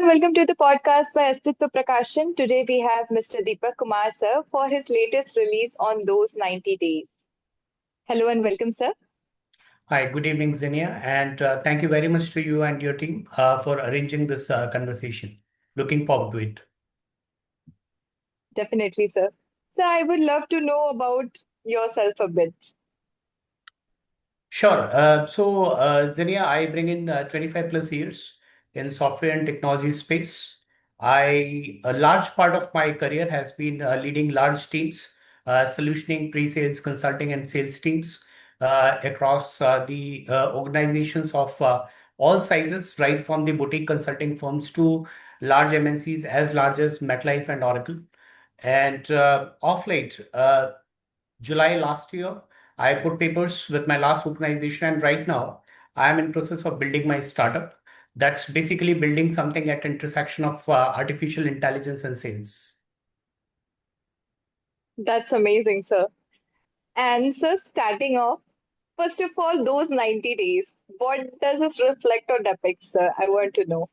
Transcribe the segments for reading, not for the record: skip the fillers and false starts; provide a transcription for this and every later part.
welcome to the podcast by Astitva Prakashan. Today we have Mr. Deepak Kumar sir for his latest release on those 90 days. Hello and welcome, sir. Hi, good evening, Zinnia, and thank you very much to you and your team for arranging this conversation. Looking forward to it. Definitely, sir. So I would love to know about yourself a bit. Sure. Zinnia, I bring in 25 plus years in software and technology space. A large part of my career has been leading large teams, solutioning pre-sales, consulting, and sales teams across the organizations of all sizes, right from the boutique consulting firms to large MNCs as large as MetLife and Oracle. And Off late, July last year, I put papers with my last organization, and right now I am in process of building my startup. That's basically building something at intersection of artificial intelligence and sales. That's amazing, sir. And sir, starting off, first of all, those 90 days, what does this reflect or depict, sir? I want to know.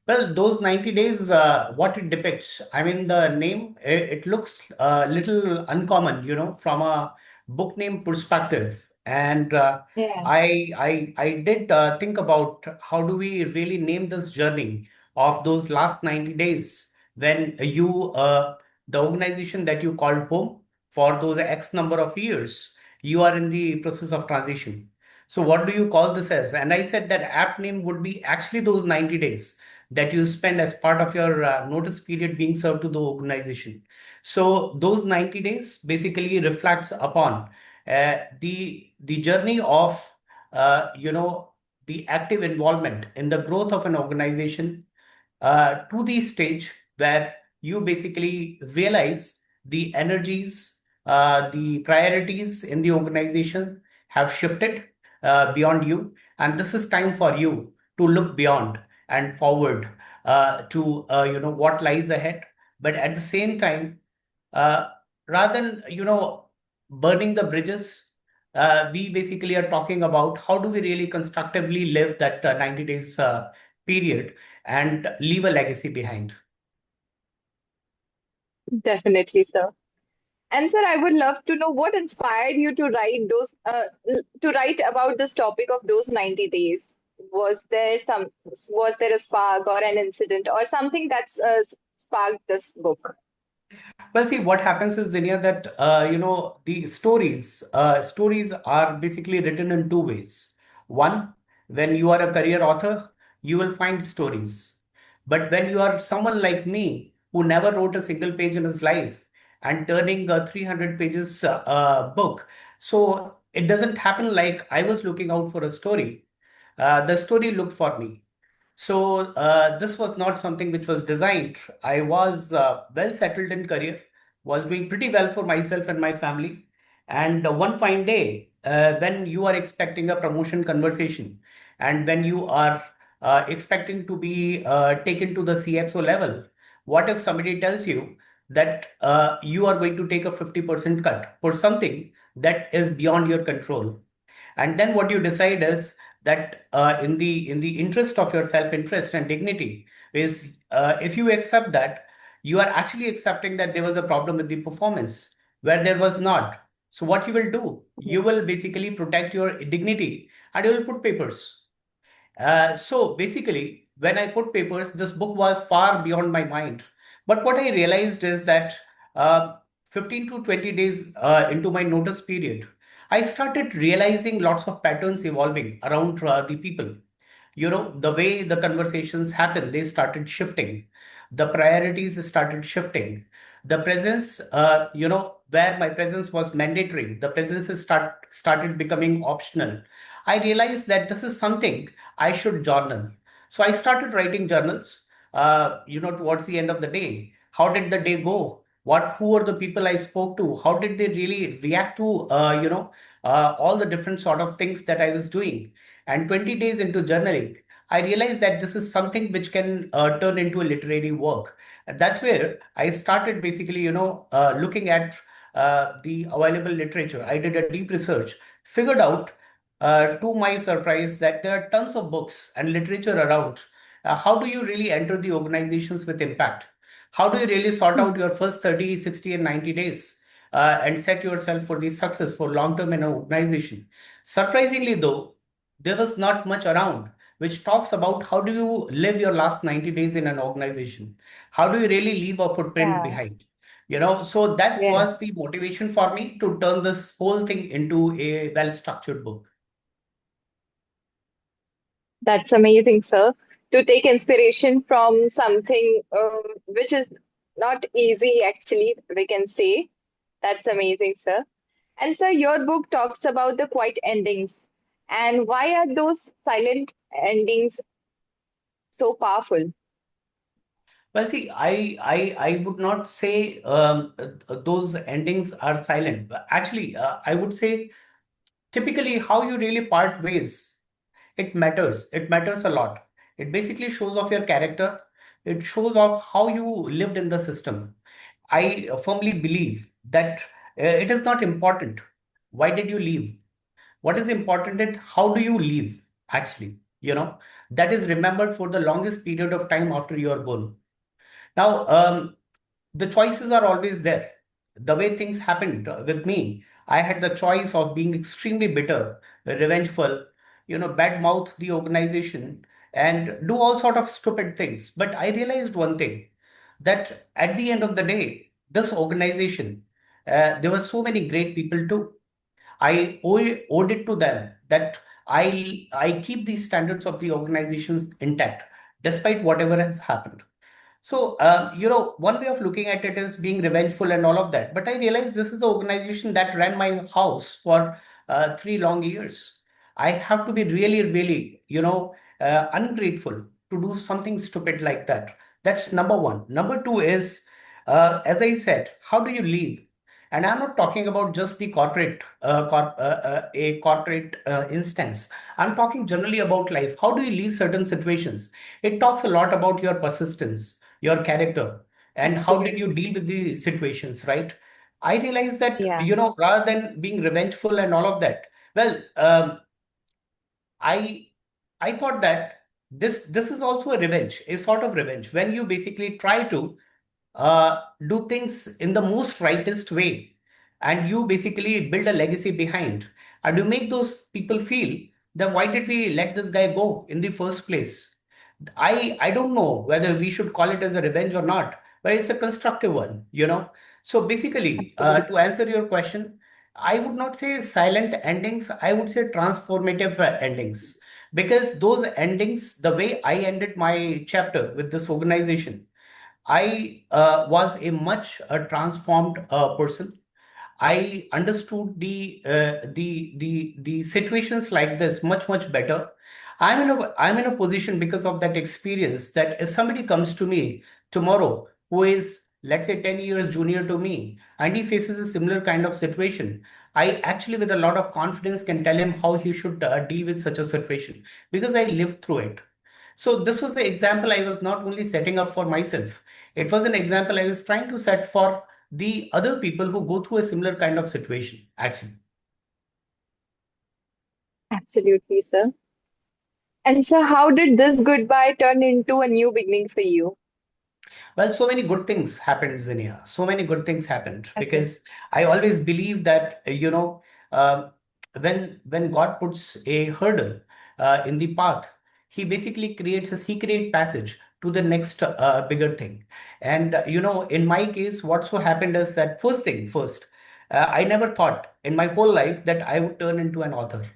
Well, those 90 days, what it depicts, I mean, the name, it looks a little uncommon, from a book name perspective. And Yeah. I did think about how do we really name this journey of those last 90 days when the organization that you called home for those X number of years, you are in the process of transition. So what do you call this as? And I said that app name would be actually those 90 days that you spend as part of your notice period being served to the organization. So those 90 days basically reflects upon the journey of the active involvement in the growth of an organization to the stage where you basically realize the energies, the priorities in the organization have shifted beyond you, and this is time for you to look beyond and forward to what lies ahead. But at the same time, uh, rather than burning the bridges, we basically are talking about how do we really constructively live that 90 days period and leave a legacy behind. Definitely, sir. And sir, I would love to know what inspired you to write about this topic of those 90 days. Was there a spark or an incident or something that's sparked this book? Well, see, what happens is, Zinia, that the stories are basically written in two ways. One, when you are a career author, you will find stories. But when you are someone like me who never wrote a single page in his life and turning a 300 pages book, so it doesn't happen like I was looking out for a story. The story looked for me. So this was not something which was designed. I was well settled in career, was doing pretty well for myself and my family. And one fine day, when you are expecting a promotion conversation, and when you are expecting to be taken to the CXO level, what if somebody tells you that you are going to take a 50% cut for something that is beyond your control? And then what you decide is that in the interest of your self-interest and dignity is if you accept that, you are actually accepting that there was a problem with the performance where there was not. So what you will do, you will basically protect your dignity and you will put papers. So basically, when I put papers, this book was far beyond my mind. But what I realized is that uh, 15 to 20 days into my notice period, I started realizing lots of patterns evolving around the people. The way the conversations happen, they started shifting. The priorities started shifting. The presence, where my presence was mandatory, the presence started becoming optional. I realized that this is something I should journal. So I started writing journals, towards the end of the day. How did the day go? Who were the people I spoke to? How did they really react to, all the different sort of things that I was doing? And 20 days into journaling, I realized that this is something which can turn into a literary work. And that's where I started basically, looking at the available literature. I did a deep research, figured out, to my surprise, that there are tons of books and literature around. how do you really enter the organizations with impact? How do you really sort Hmm. out your first 30, 60, and 90 days and set yourself for the success for long term in an organization? Surprisingly, though, there was not much around which talks about how do you live your last 90 days in an organization? How do you really leave a footprint Yeah, behind? So that yeah, was the motivation for me to turn this whole thing into a well-structured book. that's amazing, sir. To take inspiration from something which is not easy, actually, we can say. That's amazing, sir. And sir, your book talks about the quiet endings. And why are those silent endings so powerful? Well, see, I would not say those endings are silent. But actually, I would say typically how you really part ways, it matters. It matters a lot. It basically shows off your character. It shows off how you lived in the system. I firmly believe that it is not important. Why did you leave? What is important is how do you leave, actually? That is remembered for the longest period of time after you are gone. Now, the choices are always there. The way things happened with me, I had the choice of being extremely bitter, revengeful, bad mouth the organization and do all sort of stupid things. But I realized one thing that at the end of the day, this organization, there were so many great people too. I owed it to them that I keep these standards of the organizations intact despite whatever has happened. So, one way of looking at it is being revengeful and all of that. But I realized this is the organization that ran my house for 3 long years. I have to be really, really, ungrateful to do something stupid like that. That's number one. Number two is, as I said, how do you leave? And I'm not talking about just the a corporate instance. I'm talking generally about life. How do you leave certain situations? It talks a lot about your persistence, your character, and how did you Absolutely. deal with the situations, right? I realized that, Yeah, rather than being revengeful and all of that, well, I I thought that this is also a revenge, a sort of revenge, when you basically try to do things in the most rightest way and you basically build a legacy behind and you make those people feel that why did we let this guy go in the first place. I don't know whether we should call it as a revenge or not, but it's a constructive one. So basically, to absolutely. answer your question, I would not say silent endings, I would say transformative endings. Because those endings, the way I ended my chapter with this organization, I was a much transformed person. I understood the situations like this much better. I'm in a position because of that experience that if somebody comes to me tomorrow who is, let's say, 10 years junior to me and he faces a similar kind of situation, I actually with a lot of confidence can tell him how he should deal with such a situation because I lived through it. So this was the example I was not only setting up for myself, it was an example I was trying to set for the other people who go through a similar kind of situation, actually. Absolutely, sir. And so, how did this goodbye turn into a new beginning for you? Well, so many good things happened, Zinnia. So many good things happened Okay. because I always believe that, uh, when God puts a hurdle in the path, He basically creates a secret passage to the next bigger thing. And in my case, what so happened is that first thing first, I never thought in my whole life that I would turn into an author.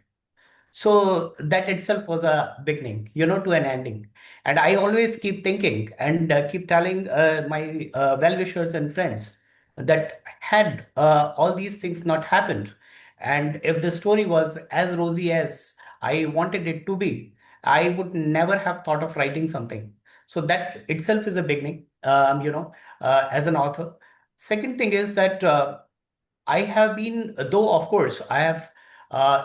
So that itself was a beginning, to an ending. And I always keep thinking and keep telling my well-wishers and friends that had all these things not happened, and if the story was as rosy as I wanted it to be, I would never have thought of writing something. So that itself is a beginning, as an author. Second thing is that I have been, though of course, I have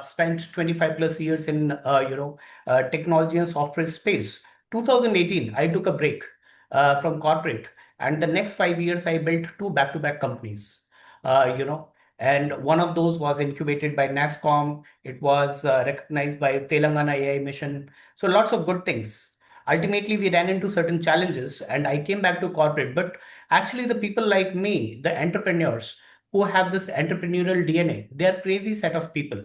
spent 25 plus years in, technology and software space. 2018, I took a break from corporate, and the next 5 years, I built two back-to-back companies. Uh, you know, and one of those was incubated by NASCOM. It was recognized by Telangana AI Mission. So lots of good things. Ultimately, we ran into certain challenges and I came back to corporate. But actually, the people like me, the entrepreneurs who have this entrepreneurial DNA, they are crazy set of people.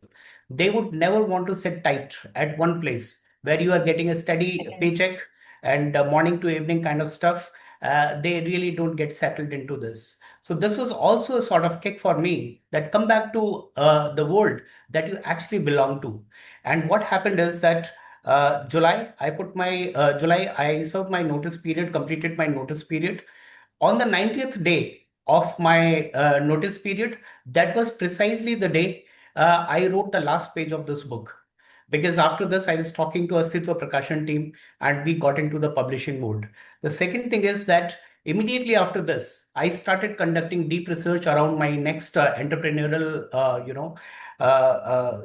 They would never want to sit tight at one place where you are getting a steady Mhm. paycheck and morning to evening kind of stuff. They really don't get settled into this. So this was also a sort of kick for me that come back to the world that you actually belong to. And what happened is that July, I served my notice period, completed my notice period. On the 90th day of my notice period, that was precisely the day I wrote the last page of this book. Because after this, I was talking to Astitva Prakashan team and we got into the publishing mode. The second thing is that immediately after this, I started conducting deep research around my next entrepreneurial,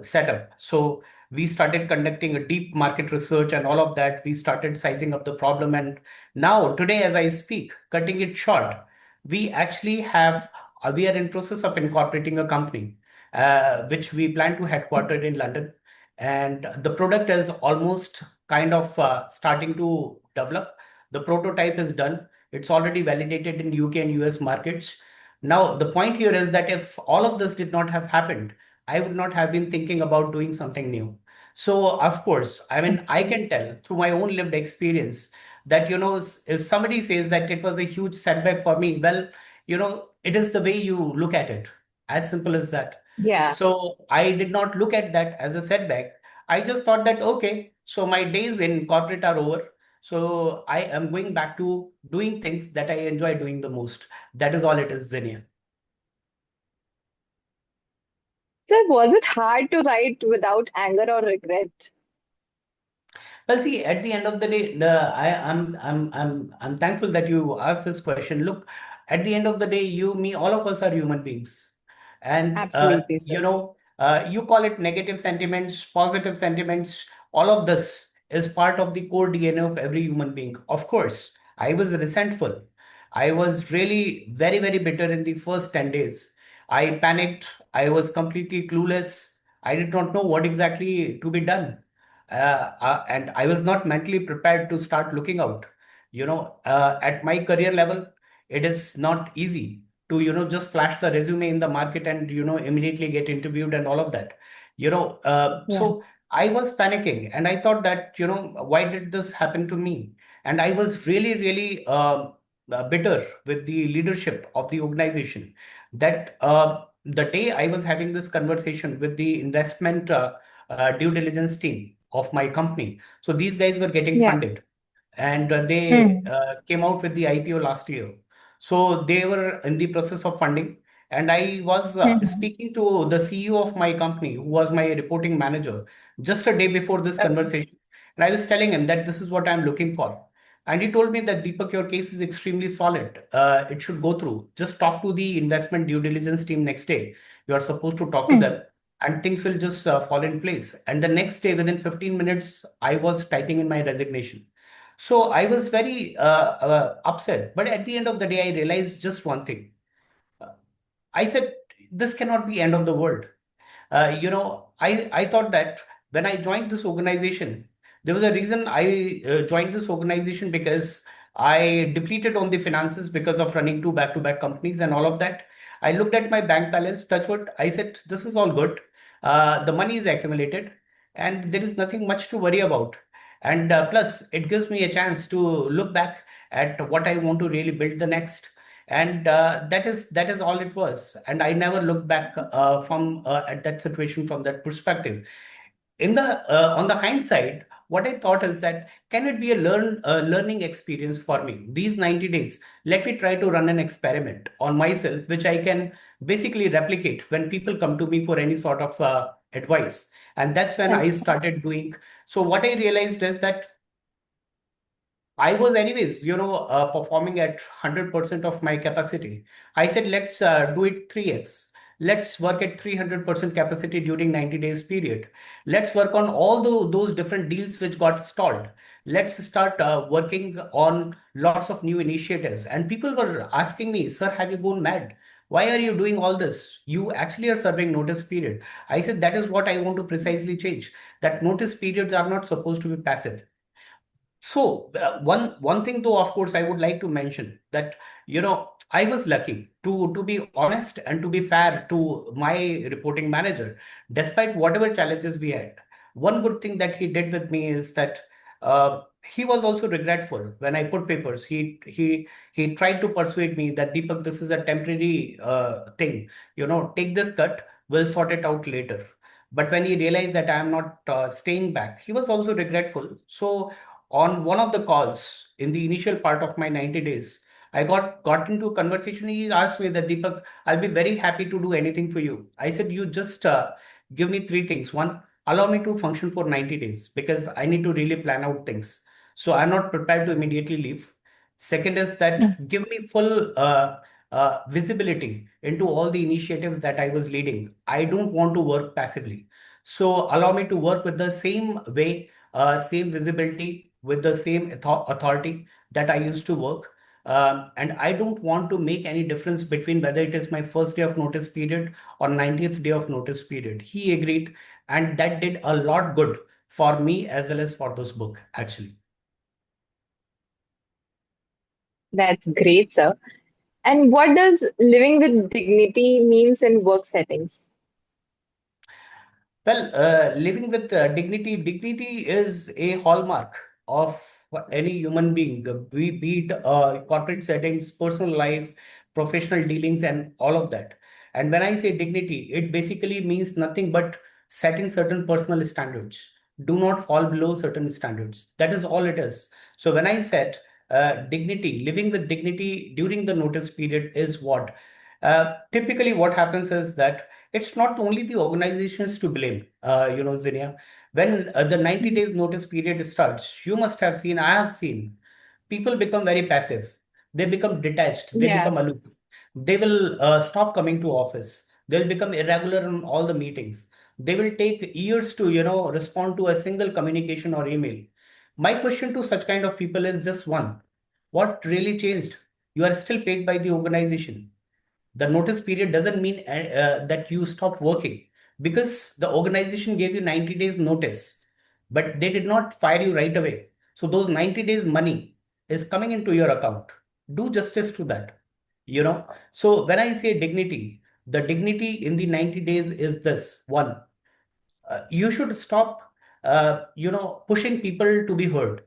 setup. So we started conducting a deep market research and all of that. We started sizing up the problem. And now, today, as I speak, cutting it short, we actually we are in process of incorporating a company, which we plan to headquarter in London. And the product is almost kind of starting to develop. The prototype is done. It's already validated in UK and US markets. Now, the point here is that if all of this did not have happened, I would not have been thinking about doing something new. So, of course, I mean, I Mhm. can tell through my own lived experience that, if somebody says that it was a huge setback for me, well, it is the way you look at it, as simple as that. Yeah. So I did not look at that as a setback. I just thought that, okay, so my days in corporate are over. So I am going back to doing things that I enjoy doing the most. That is all it is, Zinnia. Sir, was it hard to write without anger or regret? Well, see, at the end of the day, I'm thankful that you asked this question. Look, at the end of the day, you, me, all of us are human beings, and Absolutely, sir. you call it negative sentiments, positive sentiments. All of this is part of the core DNA of every human being. Of course, I was resentful. I was really very, very bitter in the first 10 days. I panicked. I was completely clueless. I did not know what exactly to be done, and I was not mentally prepared to start looking out. At my career level, it is not easy to, just flash the resume in the market and, immediately get interviewed and all of that. Yeah. So I was panicking and I thought that, why did this happen to me? And I was really, really bitter with the leadership of the organization that the day I was having this conversation with the investment due diligence team of my company. So these guys were getting Yeah. funded and they Hmm. came out with the IPO last year. So they were in the process of funding. And I was Hmm. speaking to the CEO of my company, who was my reporting manager, just a day before this Okay. conversation. And I was telling him that this is what I'm looking for. And he told me that, Deepak, your case is extremely solid. It should go through. Just talk to the investment due diligence team next day. You are supposed to talk to Hmm. them and things will just fall in place. And the next day, within 15 minutes, I was typing in my resignation. So I was very upset. But at the end of the day, I realized just one thing. Uh, I said, this cannot be end of the world. I thought that when I joined this organization, there was a reason I joined this organization because I depleted on the finances because of running two back-to-back companies and all of that. I looked at my bank balance, touch wood. I said, this is all good. The money is accumulated and there is nothing much to worry about. And plus, it gives me a chance to look back at what I want to really build the next. And that is all it was. And I never looked back from at that situation from that perspective. In the On the hindsight, what I thought is that can it be a learning experience for me these 90 days? Let me try to run an experiment on myself which I can basically replicate when people come to me for any sort of advice. And that's when I Okay. started doing. So what I realized is that I was anyways, performing at 100% of my capacity. I said, let's do it 3x. Let's work at 300% capacity during 90 days period. Let's work on all those different deals which got stalled. Let's start working on lots of new initiatives. And people were asking me, sir, have you gone mad? Why are you doing all this? You actually are serving notice period. I said, that is what I want to precisely change. That notice periods are not supposed to be passive. So one thing though, of course, I would like to mention that I was lucky to be honest and to be fair to my reporting manager, despite whatever challenges we had. One good thing that he did with me is that he was also regretful when I put papers. He tried to persuade me that Deepak, this is a temporary thing. Take this cut. We'll sort it out later. But when he realized that I am not staying back, he was also regretful. So on one of the calls in the initial part of my 90 days, I got into a conversation. He asked me that, Deepak, I'll be very happy to do anything for you. I said, you just give me three things. One, allow me to function for 90 days because I need to really plan out things. So I'm not prepared to immediately leave. Second is Hmm. that give me full visibility into all the initiatives that I was leading. I don't want to work passively. So allow me to work with the same way, same visibility, with the same authority that I used to work. And I don't want to make any difference between whether it is my first day of notice period or 90th day of notice period. He agreed, and that did a lot good for me as well as for this book, actually. That's great, sir. And what does living with dignity means in work settings? Well, living with dignity is a hallmark of any human being, be it corporate settings, personal life, professional dealings, and all of that. And when I say dignity, it basically means nothing but setting certain personal standards. Do not fall below certain standards. That is all it is. So when I said dignity, living with dignity during the notice period is what? Typically, what happens is that it's not only the organizations to blame, Zinnia. When the 90 days notice period starts, you must have seen, I have seen, people become very passive. They become detached. They Yeah. become aloof. They will stop coming to office. They'll become irregular in all the meetings. They will take years to, respond to a single communication or email. My question to such kind of people is just one. What really changed? You are still paid by the organization. The notice period doesn't mean that you stop working because the organization gave you 90 days notice, but they did not fire you right away. So those 90 days money is coming into your account. Do justice to that. So when I say dignity, the dignity in the 90 days is this one. You should stop pushing people to be heard.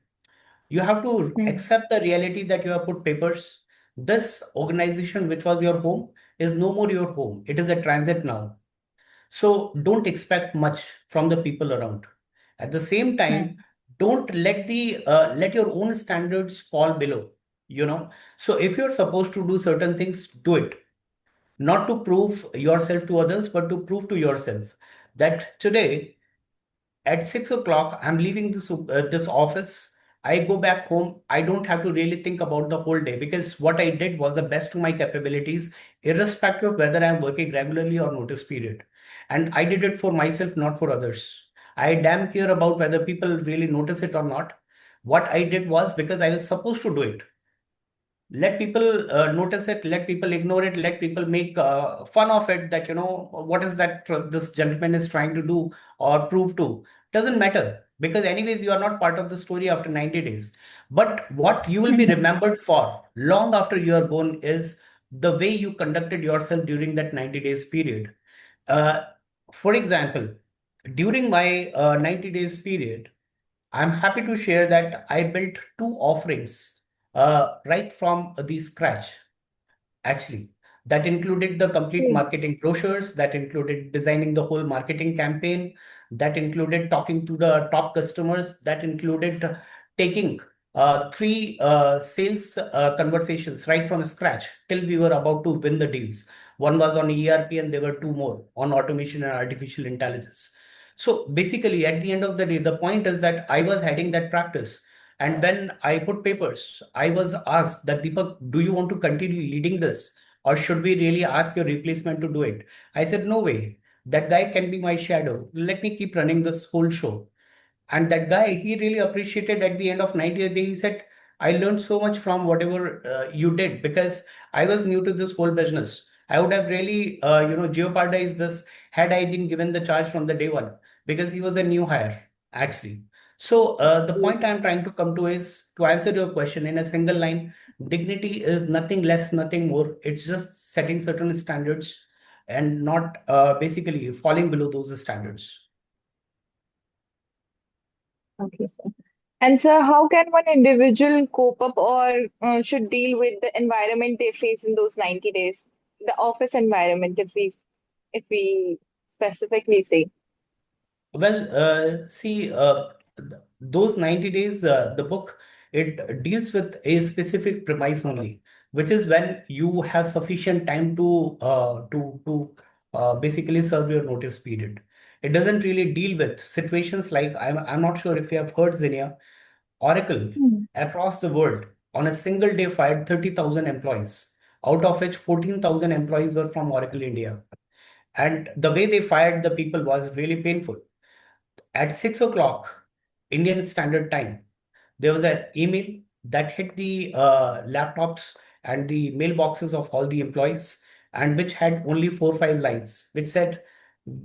You have to Hmm. accept the reality that you have put papers. This organization, which was your home, is no more your home. It is a transit now. So don't expect much from the people around. At the same time, Hmm. don't let your own standards fall below. So if you're supposed to do certain things, do it. Not to prove yourself to others, but to prove to yourself that today at 6 o'clock, I'm leaving this office. I go back home. I don't have to really think about the whole day because what I did was the best to my capabilities, irrespective of whether I'm working regularly or notice period. And I did it for myself, not for others. I damn care about whether people really notice it or not. What I did was because I was supposed to do it. Let people notice it, let people ignore it, let people make fun of it, that what is that this gentleman is trying to do or prove to. Doesn't matter, because anyways you are not part of the story after 90 days. But what you will be Hmm. remembered for long after you are gone is the way you conducted yourself during that 90 days period. uh, for example, during my 90 days period, I'm happy to share that I built two offerings right from the scratch, actually. That included the complete Hmm. marketing brochures, that included designing the whole marketing campaign, that included talking to the top customers, that included taking three sales conversations right from scratch till we were about to win the deals. One was on ERP, and there were two more on automation and artificial intelligence. So basically, at the end of the day, the point is that I was heading that practice. And when I put papers, I was asked that, Deepak, do you want to continue leading this? Or should we really ask your replacement to do it? I said, no way. That guy can be my shadow. Let me keep running this whole show. And that guy, he really appreciated at the end of 90th day. He said, I learned so much from whatever you did because I was new to this whole business. I would have really, jeopardized this had I been given the charge from the day one because he was a new hire, actually. So, the point Absolutely. I'm trying to come to is to answer your question in a single line, dignity is nothing less, nothing more. It's just setting certain standards and not basically falling below those standards. Okay, sir. And sir, how can one individual cope up or should deal with the environment they face in those 90 days? The office environment, if we specifically say. Well, see, those 90 days, the book, it deals with a specific premise only, which is when you have sufficient time to basically serve your notice period. It doesn't really deal with situations like I'm not sure if you have heard, Zinnia, Oracle Hmm. across the world on a single day fired 30,000 employees, out of which 14,000 employees were from Oracle India. And the way they fired the people was really painful. At 6 o'clock Indian Standard Time, there was an email that hit the laptops and the mailboxes of all the employees, and which had only 4 or 5 lines, which said,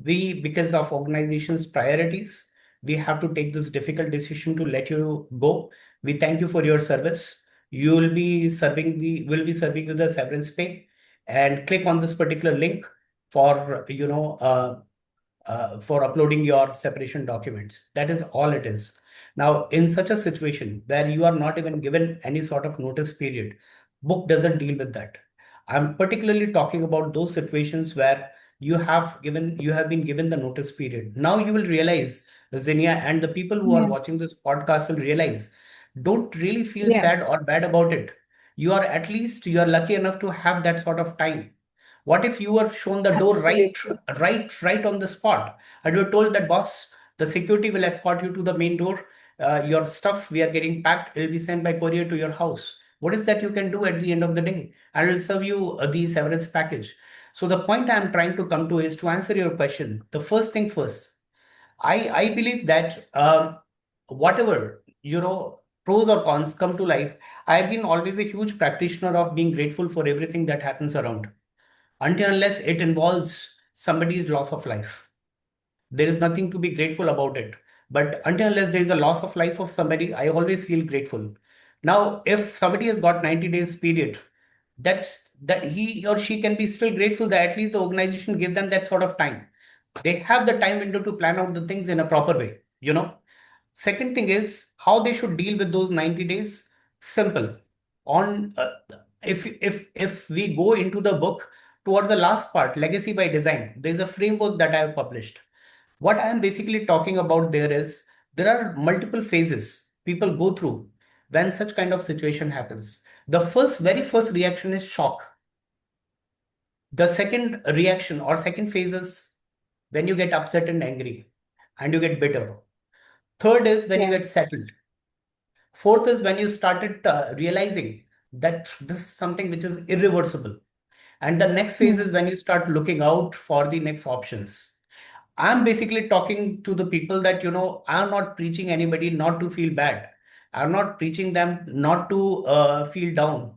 "We, because of organization's priorities, we have to take this difficult decision to let you go. We thank you for your service. Will be serving you the severance pay, and click on this particular link for for uploading your separation documents." That is all it is. Now, in such a situation where you are not even given any sort of notice period, book doesn't deal with that. I'm particularly talking about those situations where you have been given the notice period. Now you will realize, Zinnia, and the people who are Yeah. watching this podcast will realize, don't really feel Yeah. sad or bad about it. You are lucky enough to have that sort of time. What if you were shown the door Absolutely. right on the spot, and you were told that, boss, the security will escort you to the main door. Your stuff we are getting packed. It will be sent by courier to your house. What is that you can do at the end of the day? I will serve you the severance package. So the point I'm trying to come to is to answer your question. The first thing first, I believe that whatever pros or cons come to life, I've been always a huge practitioner of being grateful for everything that happens around until unless it involves somebody's loss of life. There is nothing to be grateful about it. But until unless there is a loss of life of somebody, I always feel grateful. Now, if somebody has got 90 days period, that's that he or she can be still grateful that at least the organization give them that sort of time. They have the time window to plan out the things in a proper way. Second thing is how they should deal with those 90 days. Simple. On if we go into the book towards the last part, legacy by design, there's a framework that I have published. What I am basically talking about there is there are multiple phases people go through when such kind of situation happens. The very first reaction is shock. The second reaction or second phase is when you get upset and angry and you get bitter. Third is when you Yeah. get settled. Fourth is when you started realizing that this is something which is irreversible. And the next phase Hmm. is when you start looking out for the next options. I'm basically talking to the people that, I'm not preaching anybody not to feel bad. I'm not preaching them not to feel down.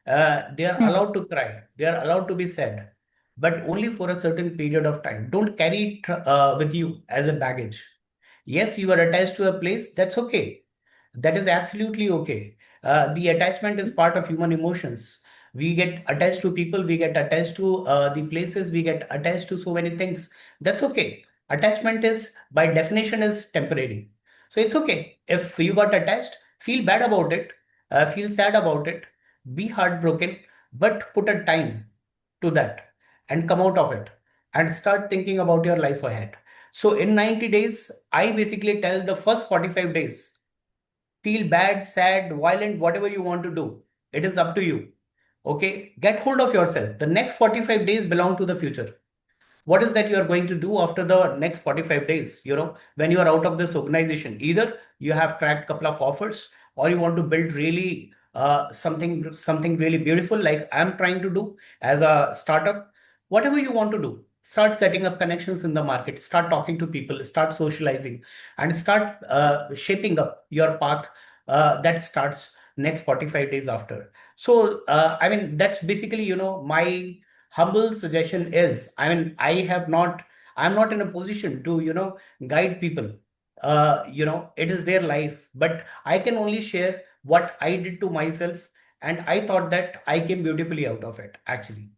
They are Hmm. allowed to cry. They are allowed to be sad, but only for a certain period of time. Don't carry it with you as a baggage. Yes, you are attached to a place. That's okay. That is absolutely okay. The attachment is part of human emotions. We get attached to people, we get attached to the places, we get attached to so many things. That's okay. Attachment is, by definition, is temporary. So it's okay. If you got attached, feel bad about it, feel sad about it, be heartbroken, but put a time to that and come out of it and start thinking about your life ahead. So in 90 days, I basically tell the first 45 days, feel bad, sad, violent, whatever you want to do. It is up to you. Okay? Get hold of yourself. The next 45 days belong to the future. What is that you are going to do after the next 45 days, when you are out of this organization? Either you have cracked a couple of offers, or you want to build really something really beautiful like I'm trying to do as a startup. Whatever you want to do, start setting up connections in the market, start talking to people, start socializing, and start shaping up your path that starts next 45 days after. So I mean, that's basically my humble suggestion is, I mean, I'm not in a position to guide people. it is their life, but I can only share what I did to myself, and I thought that I came beautifully out of it, actually.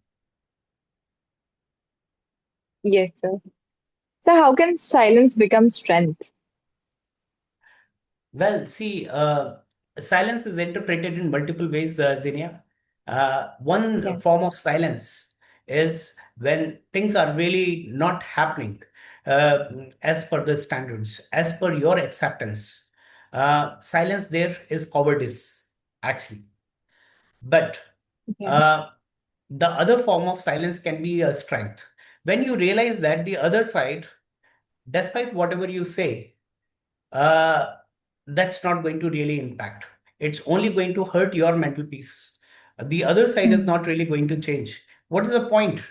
Yes, sir. So how can silence become strength? Well, see, silence is interpreted in multiple ways, Zinnia. One Yeah. form of silence is when things are really not happening as per the standards, as per your acceptance. Silence there is cowardice, actually. But Yeah. uh, the other form of silence can be a strength. When you realize that the other side, despite whatever you say, uh, that's not going to really impact. It's only going to hurt your mental peace. The other side is Mm. not really going to change. What is the point?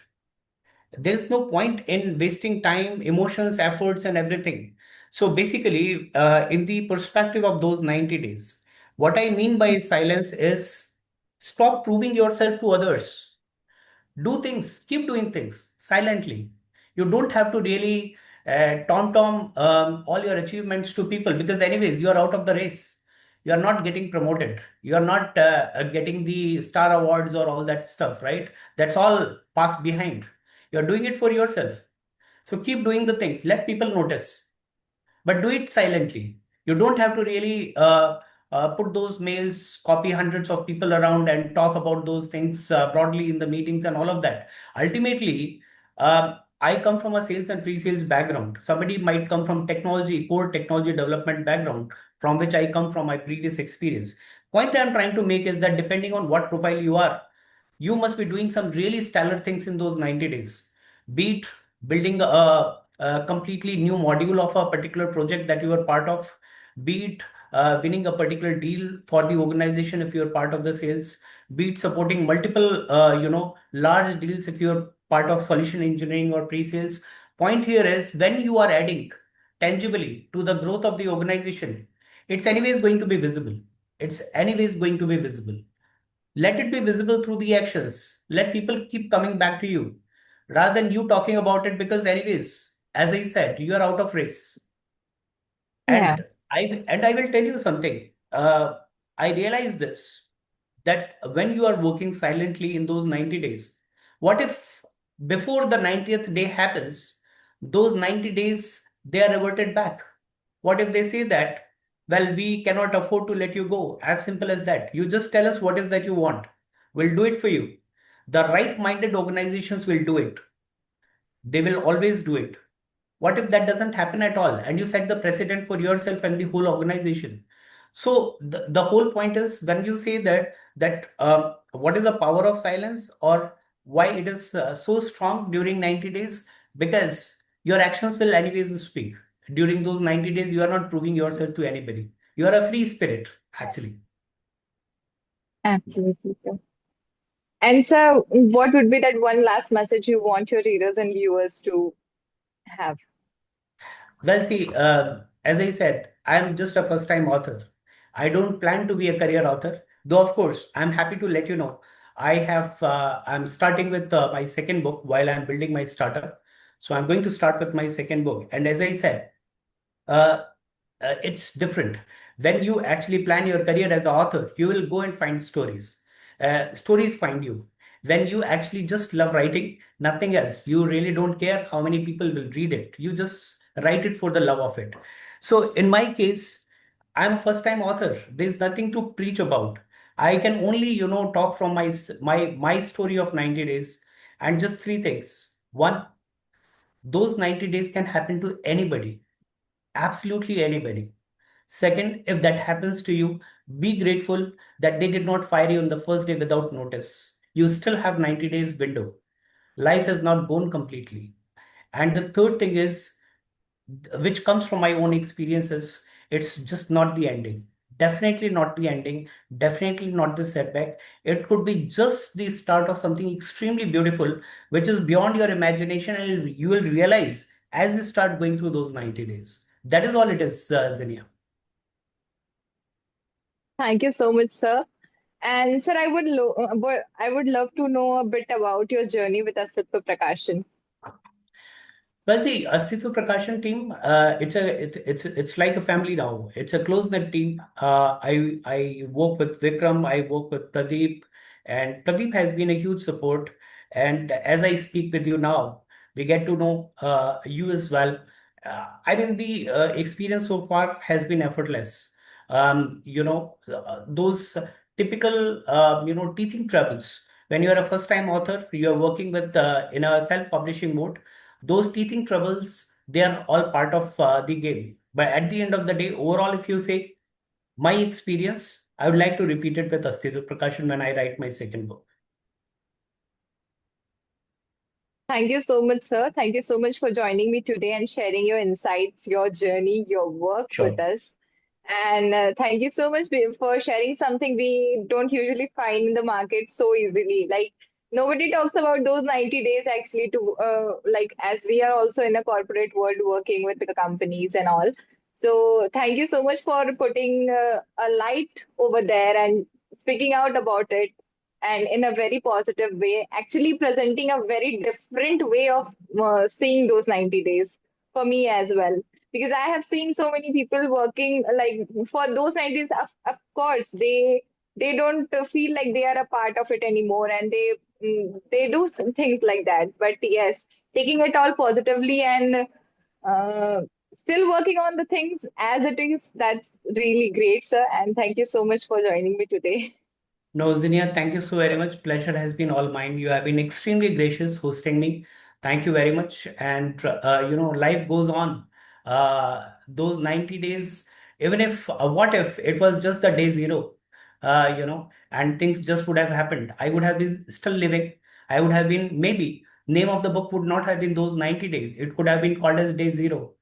There is no point in wasting time, emotions, efforts, and everything. So basically, in the perspective of those 90 days, what I mean by silence is stop proving yourself to others. Do things, keep doing things silently. You don't have to really tom all your achievements to people, because anyways you are out of the race. You are not getting promoted, you are not getting the star awards or all that stuff, right? That's all passed behind. You're doing it for yourself. So keep doing the things, let people notice, but do it silently. You don't have to really put those mails, copy hundreds of people around and talk about those things broadly in the meetings and all of that. Ultimately, I come from a sales and pre-sales background. Somebody might come from technology, core technology development background, from which I come from my previous experience. Point I'm trying to make is that depending on what profile you are, you must be doing some really stellar things in those 90 days. Be it building a completely new module of a particular project that you are part of, be it winning a particular deal for the organization if you're part of the sales, be it supporting multiple, large deals if you're part of solution engineering or pre-sales. Point here is when you are adding tangibly to the growth of the organization, it's anyways going to be visible. It's anyways going to be visible. Let it be visible through the actions. Let people keep coming back to you rather than you talking about it, because anyways, as I said, you are out of race. Yeah. And I will tell you something. I realize this, that when you are working silently in those 90 days, what if before the 90th day happens, those 90 days they are reverted back? What if they say that, well, we cannot afford to let you go? As simple as that. You just tell us what is that you want. We'll do it for you. The right-minded organizations will do it. They will always do it. What if that doesn't happen at all and you set the precedent for yourself and the whole organization? So the whole point is when you say that what is the power of silence, or why it is so strong during 90 days? Because your actions will anyways speak. During those 90 days, you are not proving yourself to anybody. You are a free spirit, actually. Absolutely, sir. And so, what would be that one last message you want your readers and viewers to have? Well, see, as I said, I'm just a first time author. I don't plan to be a career author, though, of course, I'm happy to let you know. I'm starting with my second book while I'm building my startup. So I'm going to start with my second book. And as I said, uh, it's different. When you actually plan your career as an author, you will go and find stories. Stories find you. When you actually just love writing, nothing else, you really don't care how many people will read it. You just write it for the love of it. So in my case, I'm a first time author. There's nothing to preach about. I can only, talk from my story of 90 days, and just three things. One, those 90 days can happen to anybody, absolutely anybody. Second, if that happens to you, be grateful that they did not fire you on the first day without notice. You still have 90 days window. Life is not gone completely. And the third thing is, which comes from my own experiences, it's just not the ending. Definitely not the ending. Definitely not the setback. It could be just the start of something extremely beautiful, which is beyond your imagination, and you will realize as you start going through those 90 days. That is all it is, Zinnia. Thank you so much, sir. And sir, I would love to know a bit about your journey with Asitva Prakashan. Well, see, Astitva Prakashan team, it's like a family now. It's a close-knit team. I work with Vikram, I work with Pradeep, and Pradeep has been a huge support. And as I speak with you now, we get to know you as well. I think the experience so far has been effortless. Those typical teaching troubles. When you are a first-time author, you are working with in a self-publishing mode. Those teething troubles, they are all part of the game. But at the end of the day, overall, if you say my experience, I would like to repeat it with Astitha Prakashan when I write my second book. Thank you so much, sir. Thank you so much for joining me today and sharing your insights, your journey, your work with Sure. us. And thank you so much for sharing something we don't usually find in the market so easily. Like nobody talks about those 90 days actually to like as we are also in a corporate world working with the companies and all. So thank you so much for putting a light over there and speaking out about it and in a very positive way, actually presenting a very different way of seeing those 90 days for me as well. Because I have seen so many people working like for those 90 days, of course, they don't feel like they are a part of it anymore and they do some things like that. But yes, taking it all positively and uh, still working on the things as it is, that's really great, sir. And thank you so much for joining me today. No, Zinnia, thank you so very much. Pleasure has been all mine. You have been extremely gracious hosting me. Thank you very much. And life goes on. Those 90 days, even if what if it was just the day zero, and things just would have happened. I would have been still living. I would have been maybe name of the book would not have been those 90 days. It could have been called as day zero.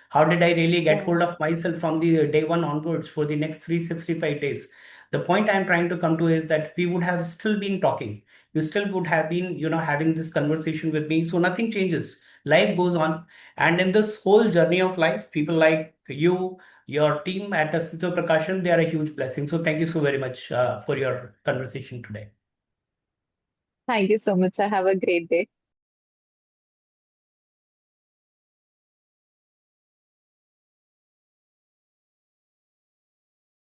How did I really get hold Yeah. of myself from the day one onwards for the next 365 days? The point I'm trying to come to is that we would have still been talking. You still would have been, having this conversation with me. So nothing changes. Life goes on. And in this whole journey of life, people like you, your team at Astitha Prakashan, they are a huge blessing. So thank you so very much for your conversation today. Thank you so much, sir. Have a great day.